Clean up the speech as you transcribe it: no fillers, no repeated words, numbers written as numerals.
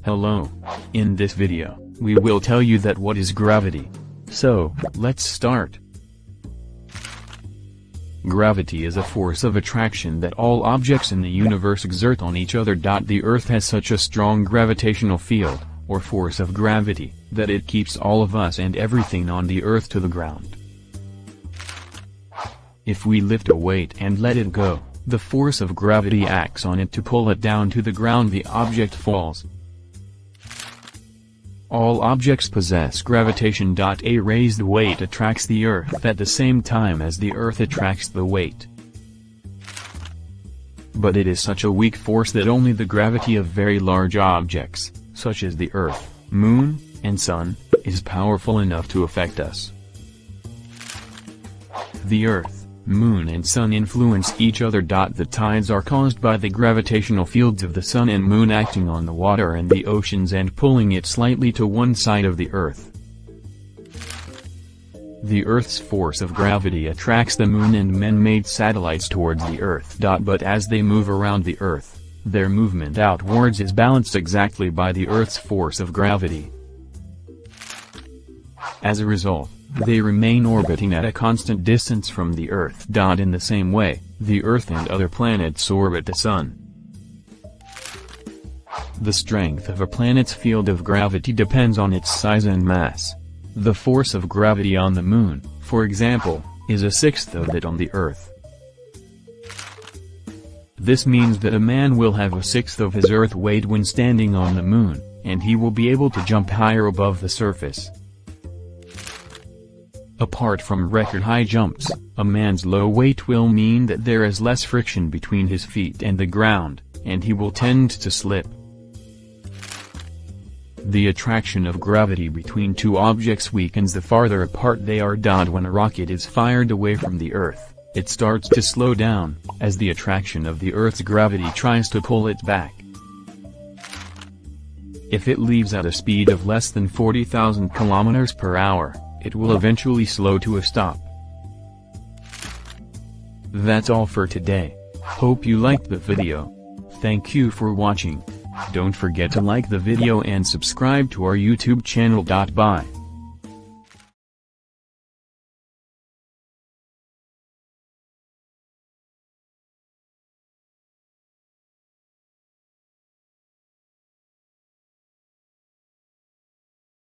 Hello. In this video, we will tell you that what is gravity. So, let's start. Gravity is a force of attraction that all objects in the universe exert on each other. The Earth has such a strong gravitational field, or force of gravity, that it keeps all of us and everything on the Earth to the ground. If we lift a weight and let it go, the force of gravity acts on it to pull it down to the ground. The object falls. All objects possess gravitation. A raised weight attracts the Earth at the same time as the Earth attracts the weight. But it is such a weak force that only the gravity of very large objects, such as the Earth, Moon, and Sun, is powerful enough to affect us. The Earth, Moon and Sun influence each other. The tides are caused by the gravitational fields of the Sun and Moon acting on the water and the oceans and pulling it slightly to one side of the Earth. The Earth's force of gravity attracts the Moon and man-made satellites towards the Earth. But as they move around the Earth, their movement outwards is balanced exactly by the Earth's force of gravity. As a result, they remain orbiting at a constant distance from the Earth. In the same way, the Earth and other planets orbit the Sun. The strength of a planet's field of gravity depends on its size and mass. The force of gravity on the Moon, for example, is a sixth of it on the Earth. This means that a man will have a sixth of his Earth weight when standing on the Moon, and he will be able to jump higher above the surface. Apart from record-high jumps, a man's low weight will mean that there is less friction between his feet and the ground, and he will tend to slip. The attraction of gravity between two objects weakens the farther apart they are. When a rocket is fired away from the Earth, it starts to slow down, as the attraction of the Earth's gravity tries to pull it back. If it leaves at a speed of less than 40,000 kilometers per hour, it will eventually slow to a stop. That's all for today. Hope you liked the video. Thank you for watching. Don't forget to like the video and subscribe to our YouTube channel. Bye.